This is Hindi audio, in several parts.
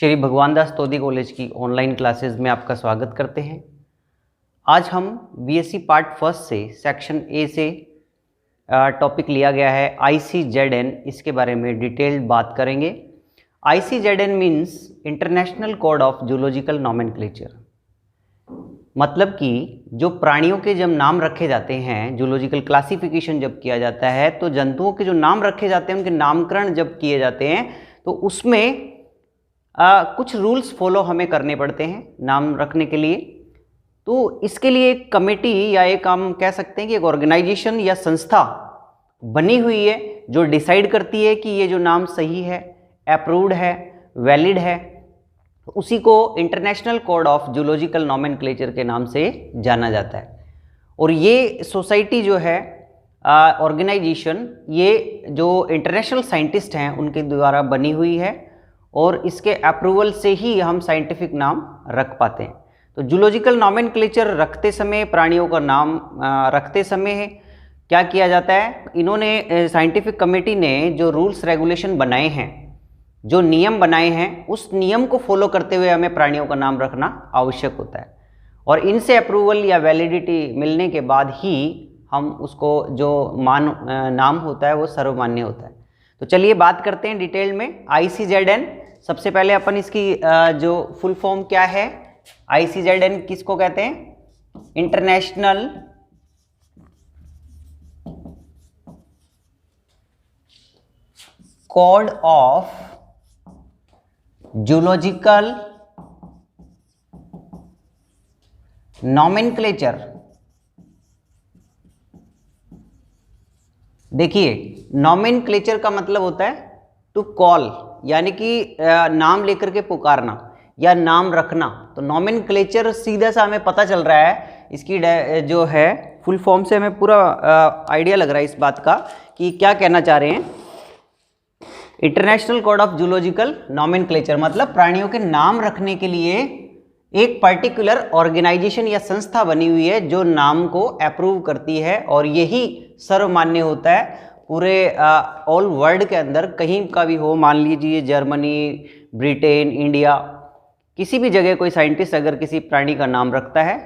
श्री भगवान दास तोदी कॉलेज की ऑनलाइन क्लासेस में आपका स्वागत करते हैं। आज हम बीएससी पार्ट फर्स्ट से सेक्शन ए से टॉपिक लिया गया है ICZN, इसके बारे में डिटेल्ड बात करेंगे। ICZN means international code of zoological nomenclature, मतलब कि जो प्राणियों के जब नाम रखे जाते हैं, जूलॉजिकल क्लासिफिकेशन जब किया जाता है, तो जंतुओं के जो नाम रखे जाते हैं उनके नामकरण जब किए जाते हैं तो उसमें कुछ रूल्स फॉलो हमें करने पड़ते हैं नाम रखने के लिए। तो इसके लिए एक कमेटी या एक हम कह सकते हैं कि एक ऑर्गेनाइजेशन या संस्था बनी हुई है जो डिसाइड करती है कि ये जो नाम सही है, अप्रूव्ड है, वैलिड है। उसी को international code of zoological nomenclature के नाम से जाना जाता है। और ये सोसाइटी जो है, ऑर्गेनाइजेशन, ये जो इंटरनेशनल साइंटिस्ट हैं उनके द्वारा बनी हुई है और इसके अप्रूवल से ही हम साइंटिफिक नाम रख पाते हैं। तो जूलॉजिकल नॉमेनक्लेचर रखते समय, प्राणियों का नाम रखते समय क्या किया जाता है, इन्होंने साइंटिफिक कमेटी ने जो रूल्स रेगुलेशन बनाए हैं, जो नियम बनाए हैं, उस नियम को फॉलो करते हुए हमें प्राणियों का नाम रखना आवश्यक होता है। और इनसे अप्रूवल या वैलिडिटी मिलने के बाद ही हम उसको जो नाम होता है वो सर्वमान्य होता है। तो चलिए बात करते हैं डिटेल में। ICZN, सबसे पहले अपन इसकी जो फुल फॉर्म क्या है, ICZN किसको कहते हैं? International code of zoological nomenclature. देखिए, नॉमेनक्लेचर का मतलब होता है टू कॉल, यानी कि नाम लेकर के पुकारना या नाम रखना। तो नॉमेनक्लेचर सीधा सा हमें पता चल रहा है, इसकी जो है फुल फॉर्म से हमें पूरा आइडिया लग रहा है इस बात का कि क्या कहना चाह रहे हैं। International code of zoological nomenclature मतलब प्राणियों के नाम रखने के लिए एक पर्टिकुलर ऑर्गेनाइजेशन या संस्था बनी हुई है जो नाम को अप्रूव करती है, और यही सर्वमान्य होता है पूरे ऑल वर्ल्ड के अंदर। कहीं का भी हो, मान लीजिए जर्मनी, ब्रिटेन, इंडिया, किसी भी जगह कोई साइंटिस्ट अगर किसी प्राणी का नाम रखता है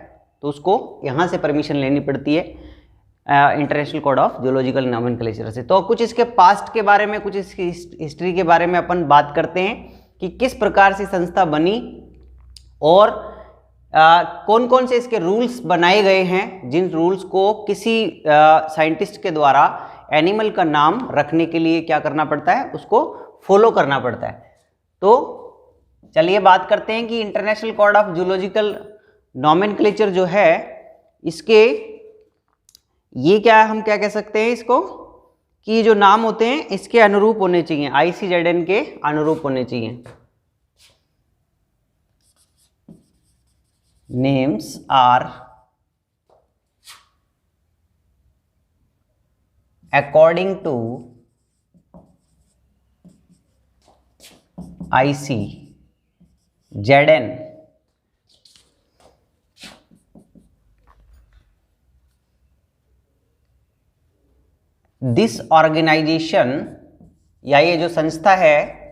तो उसको यहाँ से परमिशन लेनी पड़ती है international code of zoological nomenclature से। तो कुछ इसके पास्ट के बारे में, कुछ इसकी हिस्ट्री के बारे में अपन बात करते हैं कि किस प्रकार से संस्था बनी और कौन कौन से इसके रूल्स बनाए गए हैं, जिन रूल्स को किसी साइंटिस्ट के द्वारा एनिमल का नाम रखने के लिए क्या करना पड़ता है, उसको फॉलो करना पड़ता है। तो चलिए बात करते हैं कि international code of zoological nomenclature जो है, इसके ये क्या, हम क्या कह सकते हैं इसको, कि जो नाम होते हैं इसके अनुरूप होने चाहिए, ICZN के अनुरूप होने चाहिए। Names are according to ICZN this organization, या ये जो संस्था है,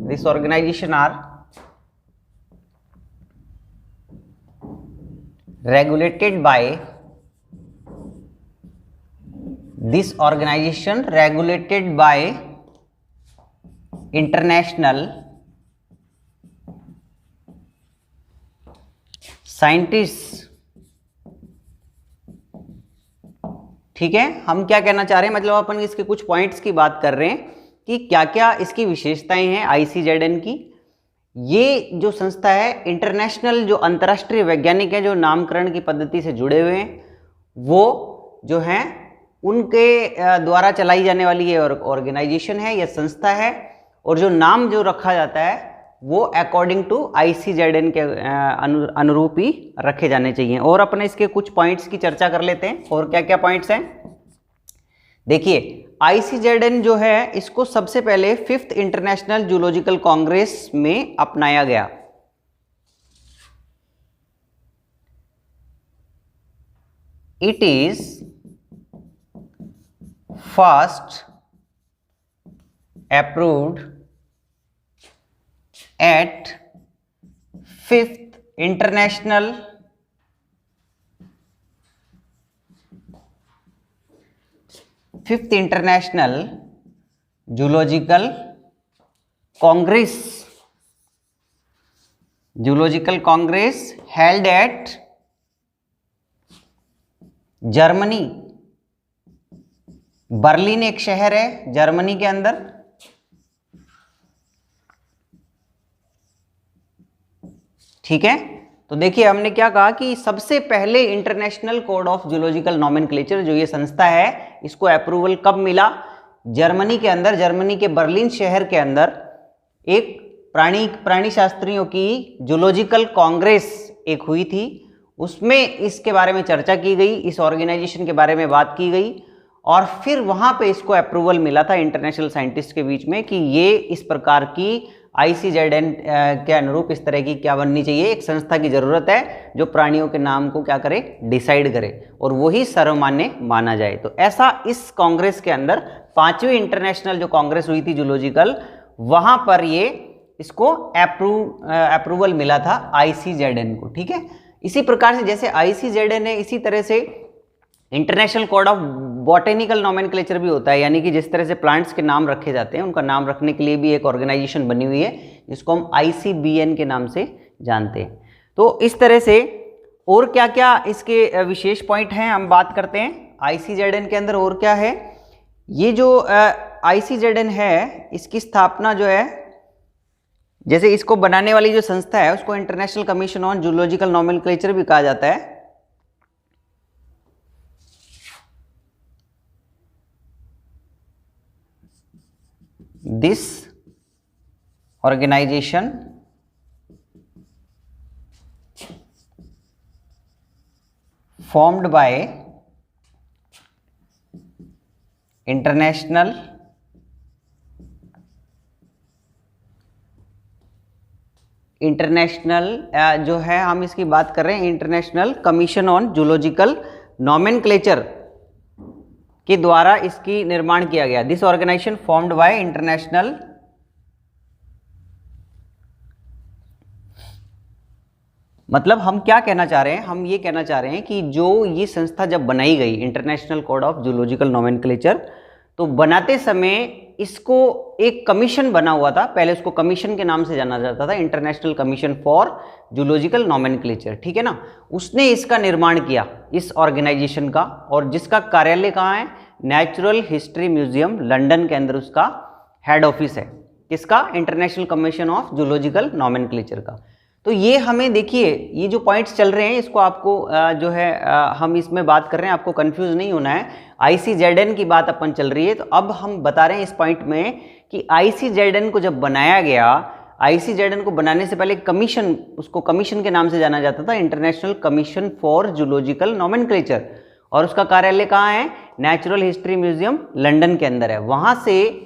this organization are regulated by international scientists। ठीक है, हम क्या कहना चाह रहे हैं, मतलब अपन इसके कुछ पॉइंट्स की बात कर रहे हैं कि क्या क्या इसकी विशेषताएं हैं ICZN की। ये जो संस्था है, इंटरनेशनल जो अंतर्राष्ट्रीय वैज्ञानिक है जो नामकरण की पद्धति से जुड़े हुए हैं, वो जो हैं उनके द्वारा चलाई जाने वाली ये ऑर्गेनाइजेशन है, ये संस्था है। और जो नाम जो रखा जाता है वो अकॉर्डिंग टू ICZN के अनुरूप ही रखे जाने चाहिए। और अपने इसके कुछ पॉइंट्स की चर्चा कर लेते हैं। और क्या क्या पॉइंट्स हैं, देखिए, ICZN जो है इसको सबसे पहले 5th इंटरनेशनल जूलॉजिकल कांग्रेस में अपनाया गया। It is first approved at fifth international zoological Congress held at Germany. Berlin एक शहर है जर्मनी के अंदर। ठीक है, तो देखिए हमने क्या कहा कि सबसे पहले international code of zoological nomenclature जो ये संस्था है, इसको अप्रूवल कब मिला? जर्मनी के अंदर, जर्मनी के बर्लिन शहर के अंदर एक प्राणी शास्त्रियों की जूलॉजिकल कांग्रेस एक हुई थी। उसमें इसके बारे में चर्चा की गई, इस ऑर्गेनाइजेशन के बारे में बात की गई और फिर वहां पे इसको अप्रूवल मिला था इंटरनेशनल साइंटिस्ट के बीच में कि ये इस प्रकार की ICZN के अनुरूप इस तरह की क्या बननी चाहिए, एक संस्था की जरूरत है जो प्राणियों के नाम को क्या करे, डिसाइड करे और वही सर्वमान्य माना जाए। तो ऐसा इस कांग्रेस के अंदर 5वीं इंटरनेशनल जो कांग्रेस हुई थी जूलॉजिकल, वहां पर ये इसको अप्रूवल मिला था ICZN को। ठीक है, इसी प्रकार से जैसे ICZN है, इसी तरह से international code of botanical nomenclature भी होता है, यानी कि जिस तरह से प्लांट्स के नाम रखे जाते हैं उनका नाम रखने के लिए भी एक ऑर्गेनाइजेशन बनी हुई है जिसको हम ICBN के नाम से जानते हैं। तो इस तरह से और क्या क्या इसके विशेष पॉइंट हैं हम बात करते हैं। ICZN के अंदर और क्या है, ये जो ICZN है इसकी स्थापना जो है, जैसे इसको बनाने वाली जो संस्था है उसको international commission on zoological nomenclature भी कहा जाता है। This organization formed by international जो है, हम इसकी बात कर रहे हैं international commission on zoological nomenclature के द्वारा इसकी निर्माण किया गया। This organization formed by international, मतलब हम क्या कहना चाह रहे हैं, हम ये कहना चाह रहे हैं कि जो ये संस्था जब बनाई गई international code of zoological nomenclature, तो बनाते समय इसको एक कमीशन बना हुआ था। पहले उसको कमीशन के नाम से जाना जाता था, international commission for zoological nomenclature. ठीक है ना, उसने इसका निर्माण किया इस ऑर्गेनाइजेशन का, और जिसका कार्यालय कहाँ है, नेचुरल हिस्ट्री म्यूजियम लंदन के अंदर उसका हेड ऑफिस है। किसका? International commission of zoological nomenclature का। तो ये हमें देखिए, ये जो पॉइंट्स चल रहे हैं इसको आपको जो है हम इसमें बात कर रहे हैं, आपको कंफ्यूज नहीं होना है। ICZN की बात अपन चल रही है, तो अब हम बता रहे हैं इस पॉइंट में कि ICZN को जब बनाया गया, ICZN को बनाने से पहले कमीशन, उसको कमीशन के नाम से जाना जाता था, international commission for zoological nomenclature, और उसका कार्यालय कहाँ है? नेचुरल हिस्ट्री म्यूजियम लंदन के अंदर है। वहाँ से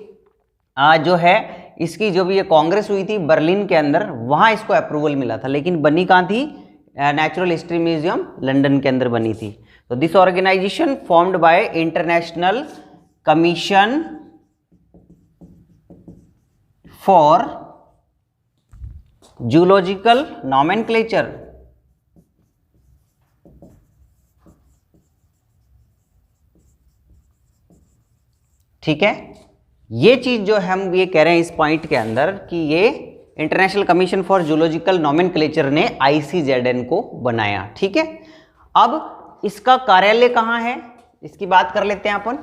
जो है इसकी जो भी ये कांग्रेस हुई थी बर्लिन के अंदर, वहाँ इसको अप्रूवल मिला था, लेकिन बनी कहाँ थी? नेचुरल हिस्ट्री म्यूजियम लंदन के अंदर बनी थी। तो this organization formed by international commission for zoological nomenclature. ठीक है, ये चीज जो हम ये कह रहे हैं इस पॉइंट के अंदर कि ये international commission for zoological nomenclature ने ICZN को बनाया। ठीक है, अब इसका कार्यालय कहाँ है इसकी बात कर लेते हैं अपन।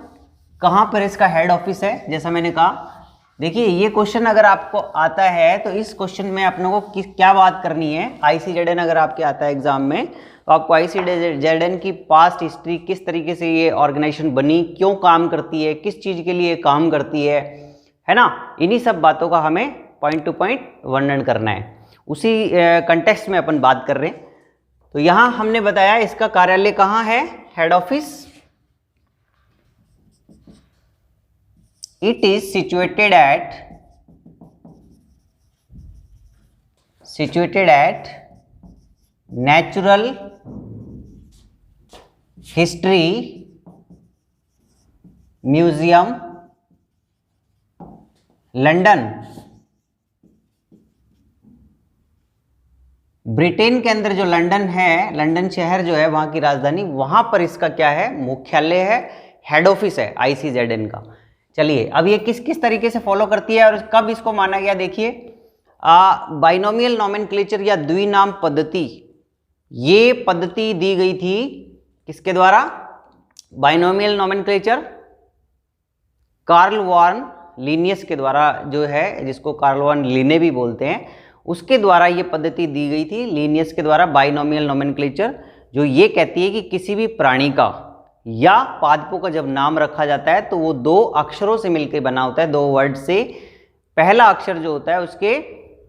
कहाँ पर इसका हेड ऑफिस है? जैसा मैंने कहा, देखिए ये क्वेश्चन अगर आपको आता है तो इस क्वेश्चन में अपनों को क्या बात करनी है। ICZN अगर आपके आता है एग्जाम में, तो आपको ICZN की पास्ट हिस्ट्री, किस तरीके से ये ऑर्गेनाइजेशन बनी, क्यों काम करती है, किस चीज़ के लिए काम करती है ना, इन्हीं सब बातों का हमें पॉइंट टू पॉइंट वर्णन करना है। उसी कंटेक्स्ट में अपन बात कर रहे हैं। तो यहाँ हमने बताया इसका कार्यालय कहाँ है, head office. It is situated at Natural History museum London, Britain के अंदर जो लंदन है, लंदन शहर जो है वहां की राजधानी, वहां पर इसका क्या है, मुख्यालय है, हेड ऑफिस है ICZN का। चलिए अब ये किस किस तरीके से फॉलो करती है और कब इसको माना गया, देखिए बाइनोमियल नोमेनक्लेचर या द्विनाम पद्धति, ये पद्धति दी गई थी किसके द्वारा, binomial nomenclature Carl von Linnaeus के द्वारा, जो है जिसको कार्ल वॉन लीने भी बोलते हैं, उसके द्वारा ये पद्धति दी गई थी, लीनियस के द्वारा, बाइनोमियल नोमेनक्लेचर, जो ये कहती है कि किसी भी प्राणी का या पादपों का जब नाम रखा जाता है तो वो दो अक्षरों से मिलकर बना होता है, दो वर्ड से। पहला अक्षर जो होता है उसके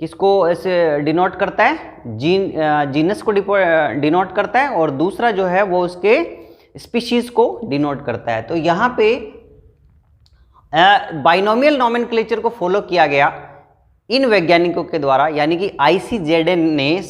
किसको ऐसे डिनोट करता है, जीनस को डिनोट करता है, और दूसरा जो है वो उसके स्पीशीज को डिनोट करता है। तो यहाँ पे बाइनोमियल नोमेनक्लेचर को फॉलो किया गया इन वैज्ञानिकों के द्वारा, यानी कि ICZN ने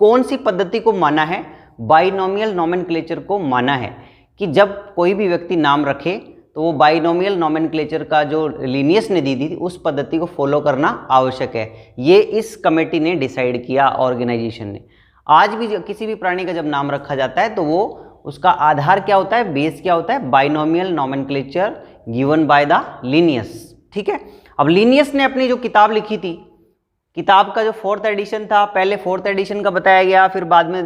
कौन सी पद्धति को माना है, बाइनोमियल नोमेनक्लेचर को माना है कि जब कोई भी व्यक्ति नाम रखे तो वो बाइनोमियल नोमेनक्लेचर का जो लीनियस ने दी थी उस पद्धति को फॉलो करना आवश्यक है। ये इस कमेटी ने डिसाइड किया, ऑर्गेनाइजेशन ने। आज भी किसी भी प्राणी का जब नाम रखा जाता है तो वो उसका आधार क्या होता है, बेस क्या होता है, binomial nomenclature given by the Linnaeus. ठीक है, अब लीनियस ने अपनी जो किताब लिखी थी, किताब का जो 4th एडिशन था, पहले 4th एडिशन का बताया गया, फिर बाद में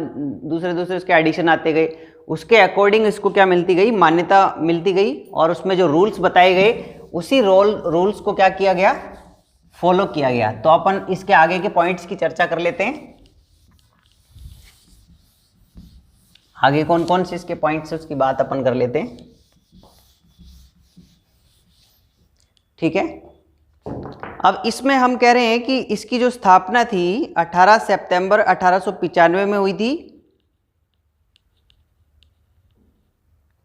दूसरे उसके एडिशन आते गए, उसके अकॉर्डिंग इसको क्या मिलती गई, मान्यता मिलती गई, और उसमें जो रूल्स बताए गए उसी रूल्स को क्या किया गया, फॉलो किया गया। तो अपन इसके आगे के पॉइंट्स की चर्चा कर लेते हैं। आगे कौन कौन से इसके पॉइंट्स है उसकी बात अपन कर लेते हैं। ठीक है, अब इसमें हम कह रहे हैं कि इसकी जो स्थापना थी 18 सितंबर 1895 में हुई थी।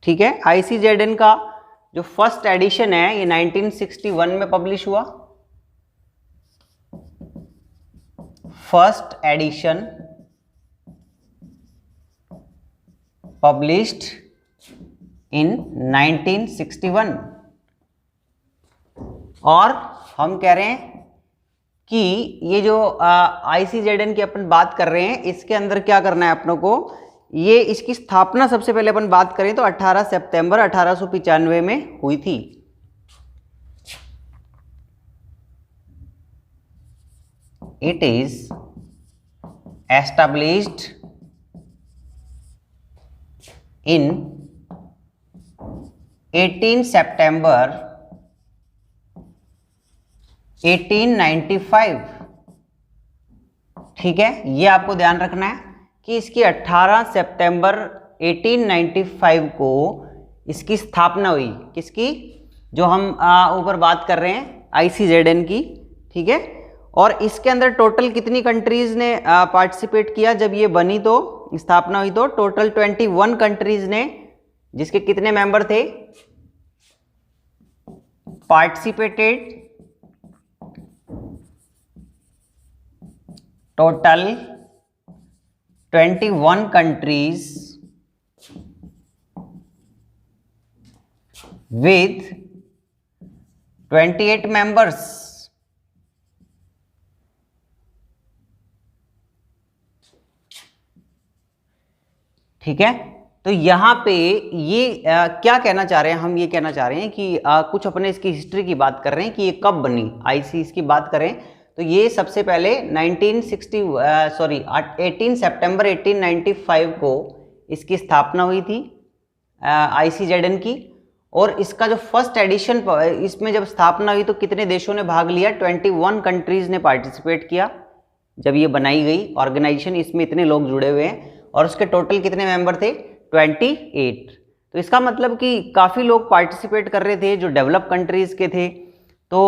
ठीक है, ICZN का जो फर्स्ट एडिशन है ये 1961 में पब्लिश हुआ। फर्स्ट एडिशन पब्लिश्ड इन 1961, और हम कह रहे हैं कि ये जो ICZN की अपन बात कर रहे हैं इसके अंदर क्या करना है अपनों को, ये इसकी स्थापना सबसे पहले अपन बात करें तो 18 सितंबर 1895 में हुई थी। इट इज एस्टैब्लिश्ड इन 18 सितंबर 1895। ठीक है, ये आपको ध्यान रखना है कि इसकी 18 सितंबर 1895 को इसकी स्थापना हुई। किसकी, जो हम ऊपर बात कर रहे हैं ICZN की। ठीक है, और इसके अंदर टोटल कितनी कंट्रीज ने पार्टिसिपेट किया जब ये बनी, तो स्थापना हुई तो टोटल 21 कंट्रीज ने, जिसके कितने मेंबर थे, participated total 21 countries with 28 members। ठीक है, तो यहाँ पे ये क्या कहना चाह रहे हैं, हम ये कहना चाह रहे हैं कि कुछ अपने इसकी हिस्ट्री की बात कर रहे हैं कि ये कब बनी। इसकी बात करें तो ये सबसे पहले 18 सितंबर 1895 को इसकी स्थापना हुई थी ICZN की, और इसका जो फर्स्ट एडिशन, इसमें जब स्थापना हुई तो कितने देशों ने भाग लिया, 21 कंट्रीज ने पार्टिसिपेट किया जब ये बनाई गई ऑर्गेनाइजेशन। इसमें इतने लोग जुड़े हुए हैं और उसके टोटल कितने मेंबर थे, 28। तो इसका मतलब कि काफ़ी लोग पार्टिसिपेट कर रहे थे जो डेवलप कंट्रीज़ के थे। तो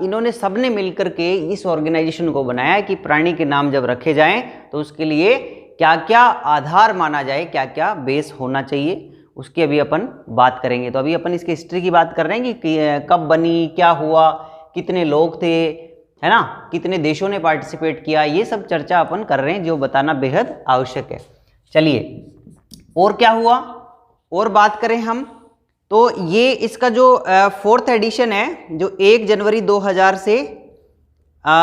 इन्होंने सबने मिलकर के इस ऑर्गेनाइजेशन को बनाया कि प्राणी के नाम जब रखे जाएं तो उसके लिए क्या क्या आधार माना जाए, क्या क्या बेस होना चाहिए, उसकी अभी अपन बात करेंगे। तो अभी अपन इसकी हिस्ट्री की बात कर रहे हैं कि कब बनी, क्या हुआ, कितने लोग थे, है ना, कितने देशों ने पार्टिसिपेट किया, ये सब चर्चा अपन कर रहे हैं जो बताना बेहद आवश्यक है। चलिए और क्या हुआ और बात करें हम तो ये इसका जो फोर्थ एडिशन है जो 1 जनवरी 2000 से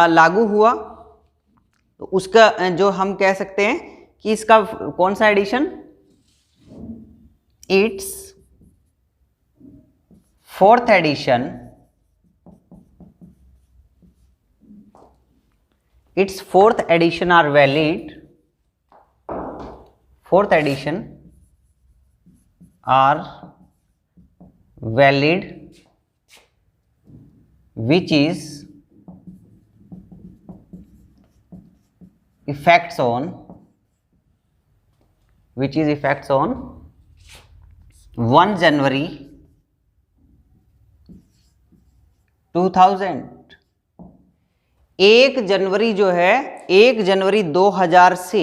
लागू हुआ, तो उसका जो हम कह सकते हैं कि इसका कौन सा edition, it's fourth edition, its fourth edition are valid, fourth edition are valid, which is effects on 1 January 2000। 1 जनवरी जो है 1 जनवरी 2000 से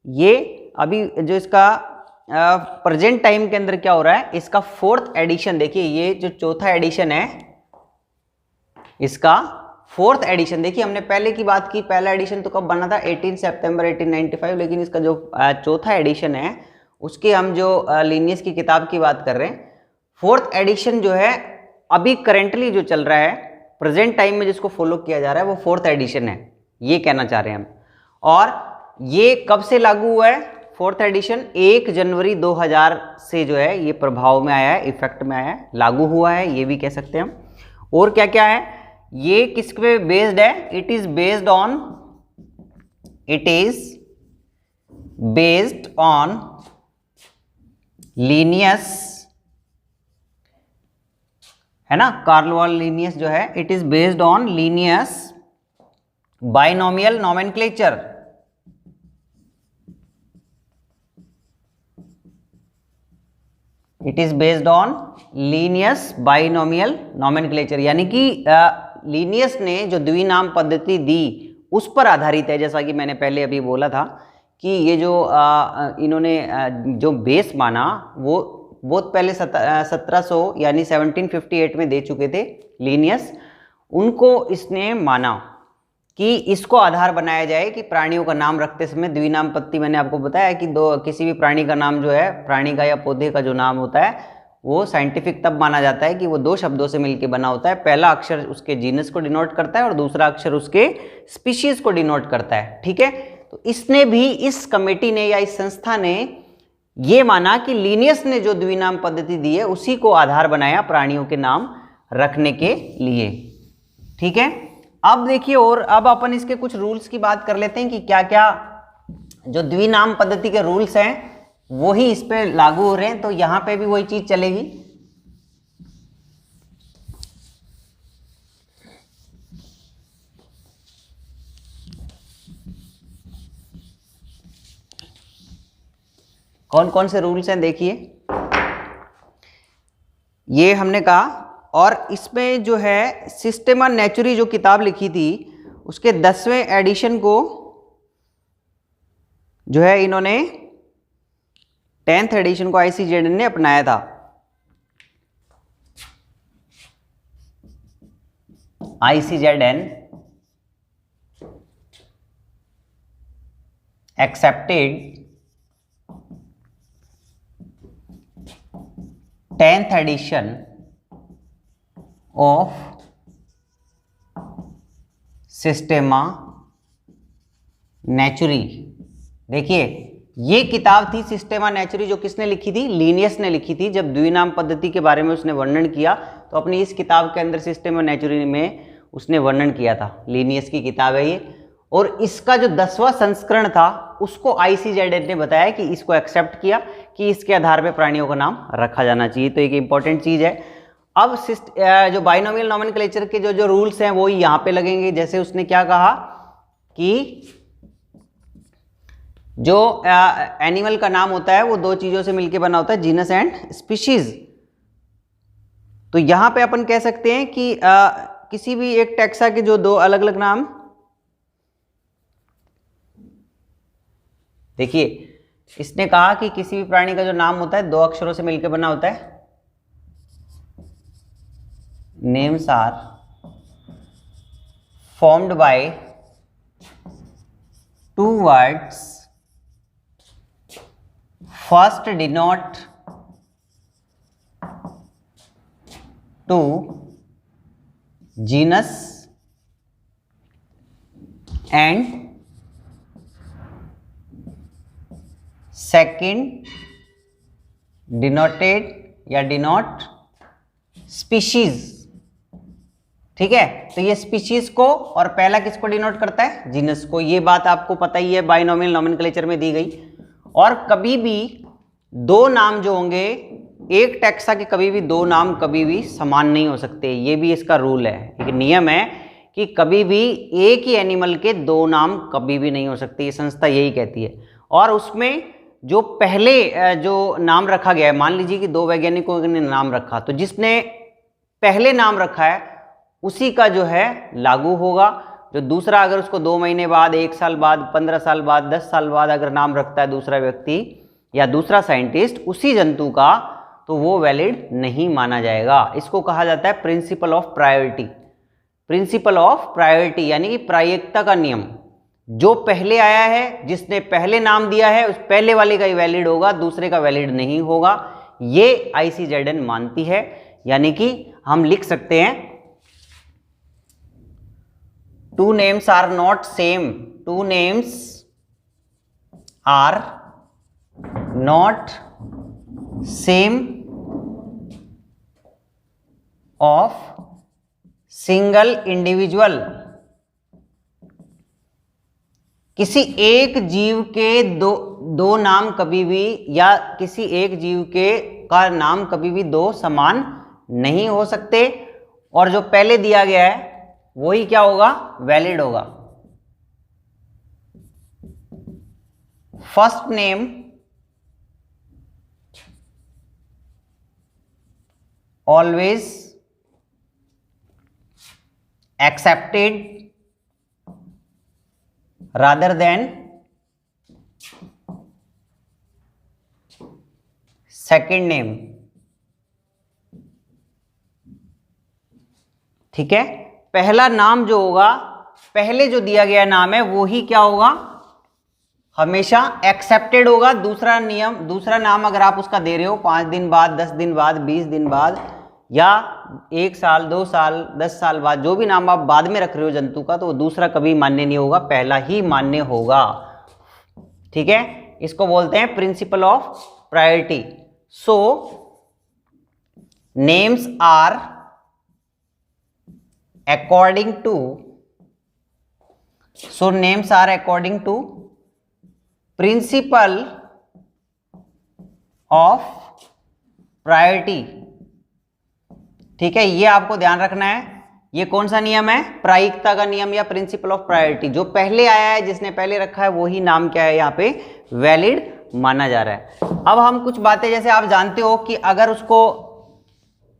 ये अभी जो इसका प्रेजेंट टाइम के अंदर क्या हो रहा है, इसका फोर्थ एडिशन, देखिए ये जो चौथा एडिशन है इसका फोर्थ एडिशन। देखिए हमने पहले की बात की, पहला एडिशन तो कब बना था, 18 सितंबर 1895, लेकिन इसका जो चौथा एडिशन है उसके हम जो लीनियस की किताब की बात कर रहे हैं, फोर्थ एडिशन जो है अभी करेंटली जो चल रहा है प्रेजेंट टाइम में जिसको फॉलो किया जा रहा है वो फोर्थ एडिशन है, ये कहना चाह रहे हैं हम। और ये कब से लागू हुआ है फोर्थ एडिशन, 1 जनवरी 2000 से जो है ये प्रभाव में आया है, इफेक्ट में आया है, लागू हुआ है, ये भी कह सकते हैं हम। और क्या क्या है, ये किस पे बेस्ड है, it is based on Linnaeus, है ना, कार्लवाल लीनियस जो है, it is based on Linnaeus binomial nomenclature. It is based on Linnaeus binomial nomenclature, यानी कि लीनियस ने जो द्विनाम पद्धति दी उस पर आधारित है। जैसा कि मैंने पहले अभी बोला था कि ये जो इन्होंने जो बेस माना वो बहुत पहले 1700 यानी 1758 में दे चुके थे लीनियस, उनको इसने माना कि इसको आधार बनाया जाए कि प्राणियों का नाम रखते समय द्विनाम पद्धति, मैंने आपको बताया कि किसी भी प्राणी का नाम जो है, प्राणी का या पौधे का जो नाम होता है वो साइंटिफिक तब माना जाता है कि वो 2 शब्दों से मिलकर बना होता है। पहला अक्षर उसके जीनस को डिनोट करता है और दूसरा अक्षर उसके स्पीशीज को डिनोट करता है, ठीक है। तो इसने भी, इस कमेटी ने या इस संस्था ने ये माना कि लीनियस ने जो द्विनाम पद्धति दी है उसी को आधार बनाया प्राणियों के नाम रखने के लिए, ठीक है। अब देखिए, और अब अपन इसके कुछ रूल्स की बात कर लेते हैं कि क्या क्या जो द्विनाम पद्धति के रूल्स हैं वो ही इस पे लागू हो रहे हैं, तो यहां पे भी वही चीज चलेगी। कौन कौन से रूल्स हैं देखिए, ये हमने कहा। और इसमें जो है सिस्टेमा नेचुरी जो किताब लिखी थी उसके 10वें एडिशन को जो है इन्होंने 10th एडिशन को ICZN ने अपनाया था। ICZN accepted 10th edition of सिस्टेमा नेचुरी। देखिए ये किताब थी सिस्टेमा नेचुरी, जो किसने लिखी थी, लीनियस ने लिखी थी। जब द्विनाम पद्धति के बारे में उसने वर्णन किया तो अपनी इस किताब के अंदर सिस्टेमा नेचुरी में उसने वर्णन किया था। लीनियस की किताब है ये, और इसका जो 10वां संस्करण था उसको ICZN ने बताया कि इसको एक्सेप्ट किया कि इसके आधार पर प्राणियों का नाम रखा जाना चाहिए। तो एक इंपॉर्टेंट चीज है। अब जो बाइनोमियल नोमेनक्लेचर के जो रूल्स हैं वो यहाँ पे लगेंगे। जैसे उसने क्या कहा कि जो एनिमल का नाम होता है वो 2 चीजों से मिलकर बना होता है, जीनस एंड स्पीशीज। तो यहां पे अपन कह सकते हैं कि किसी भी एक टैक्सा के जो 2 अलग अलग नाम, देखिए इसने कहा कि किसी भी प्राणी का जो नाम होता है 2 अक्षरों से मिलकर बना होता है। Names are formed by 2 words, first denote to genus and second denoted या डिनोट स्पीशीज। ठीक है, तो ये स्पीशीज को और पहला किसको डिनोट करता है, जीनस को। ये बात आपको पता ही है, बाइनोमियल नोमेनक्लेचर में दी गई। और कभी भी दो नाम जो होंगे एक टैक्सा के, कभी भी दो नाम कभी भी समान नहीं हो सकते। ये भी इसका रूल है, एक नियम है कि कभी भी एक ही एनिमल के दो नाम कभी भी नहीं हो सकते। ये संस्था यही कहती है। और उसमें जो पहले जो नाम रखा गया है, मान लीजिए कि दो वैज्ञानिकों ने नाम रखा, तो जिसने पहले नाम रखा है उसी का जो है लागू होगा। जो दूसरा अगर उसको 2 महीने बाद, 1 साल बाद, 15 साल बाद, 10 साल बाद अगर नाम रखता है दूसरा व्यक्ति या दूसरा साइंटिस्ट उसी जंतु का, तो वो वैलिड नहीं माना जाएगा। इसको कहा जाता है principal of priority. Principal of priority यानी कि प्रायिकता का नियम। जो पहले आया है, जिसने पहले नाम दिया है, उस पहले वाले का ही वैलिड होगा, दूसरे का वैलिड नहीं होगा। ये ICZN मानती है। यानी कि हम लिख सकते हैं two names are not same, two names are not same of single individual। किसी एक जीव के दो नाम कभी भी, या किसी एक जीव के का नाम कभी भी दो समान नहीं हो सकते। और जो पहले दिया गया है वही क्या होगा, वैलिड होगा। First name always accepted rather than second name. ठीक है, पहला नाम जो होगा, पहले जो दिया गया नाम है वो ही क्या होगा, हमेशा एक्सेप्टेड होगा। दूसरा नियम, दूसरा नाम अगर आप उसका दे रहे हो 5 दिन बाद, 10 दिन बाद, 20 दिन बाद, या 1 साल, 2 साल, 10 साल बाद, जो भी नाम आप बाद में रख रहे हो जंतु का, तो वो दूसरा कभी मान्य नहीं होगा, पहला ही मान्य होगा। ठीक है, इसको बोलते हैं principle of priority. So names are according to, so names are according to principle of priority। ठीक है, ये आपको ध्यान रखना है। ये कौन सा नियम है, प्रायिकता का नियम या प्रिंसिपल ऑफ प्रायोरिटी। जो पहले आया है, जिसने पहले रखा है, वही नाम क्या है, यहाँ पे वैलिड माना जा रहा है। अब हम कुछ बातें, जैसे आप जानते हो कि अगर उसको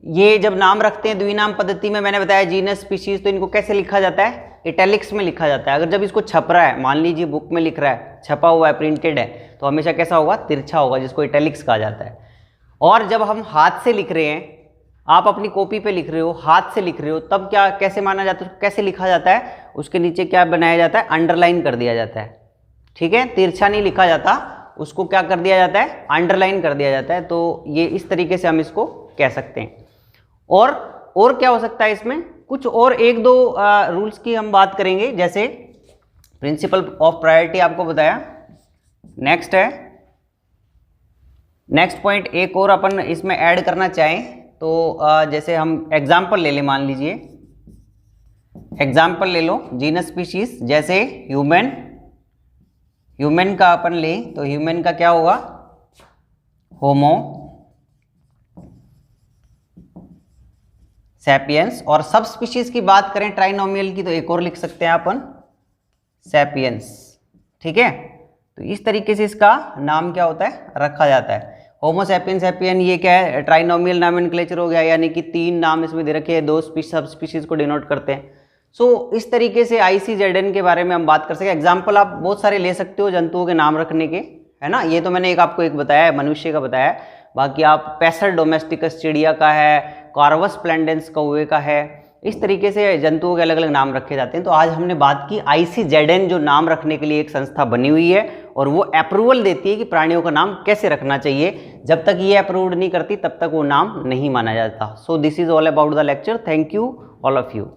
ये जब नाम रखते हैं द्विनाम पद्धति में, मैंने बताया जीनस स्पीशीज, तो इनको कैसे लिखा जाता है, इटैलिक्स में लिखा जाता है। अगर जब इसको छप रहा है, मान लीजिए बुक में लिख रहा है, छपा हुआ है, प्रिंटेड है, तो हमेशा कैसा होगा, तिरछा होगा, जिसको इटैलिक्स कहा जाता है। और जब हम हाथ से लिख रहे हैं, आप अपनी कॉपी पे लिख रहे हो, हाथ से लिख रहे हो, तब क्या कैसे माना जाता है, कैसे लिखा जाता है, उसके नीचे क्या बनाया जाता है, अंडरलाइन कर दिया जाता है। ठीक है, तिरछा नहीं लिखा जाता, उसको क्या कर दिया जाता है, अंडरलाइन कर दिया जाता है। तो ये इस तरीके से हम इसको कह सकते हैं। और क्या हो सकता है इसमें, कुछ और 1-2 रूल्स की हम बात करेंगे, जैसे प्रिंसिपल ऑफ प्रायोरिटी आपको बताया। नेक्स्ट है, नेक्स्ट पॉइंट एक और अपन इसमें ऐड करना चाहें तो जैसे हम एग्जाम्पल ले लें, मान लीजिए एग्जाम्पल ले लो जीनस स्पीशीज, जैसे ह्यूमन। ह्यूमन का अपन ले तो ह्यूमन का क्या होगा, होमो सैपियंस। और सब स्पीशीज की बात करें ट्राइनोमियल की, तो एक और लिख सकते हैं अपन, सैपियंस। ठीक है, तो इस तरीके से इसका नाम क्या होता है, रखा जाता है। होमो सैपियन सैपियन, ये क्या है, ट्राइनोमियल नोमेनक्लेचर हो गया, यानी कि 3 नाम इसमें दे रखे हैं, 2 सब स्पीशीज को डिनोट करते हैं। सो इस तरीके से ICZN के बारे में हम बात कर सकते हैं। एग्जाम्पल आप बहुत सारे ले सकते हो जंतुओं के नाम रखने के, है ना। ये तो मैंने आपको एक बताया है, मनुष्य का बताया है। बाकी आप पैसर डोमेस्टिकस चिड़िया का है, कॉर्वस स्प्लेंडेंस कौवे का है, इस तरीके से जंतुओं के अलग अलग नाम रखे जाते हैं। तो आज हमने बात की ICZN, जो नाम रखने के लिए एक संस्था बनी हुई है, और वो अप्रूवल देती है कि प्राणियों का नाम कैसे रखना चाहिए। जब तक ये अप्रूव्ड नहीं करती तब तक वो नाम नहीं माना जाता। So this is all about the lecture. Thank you all of you.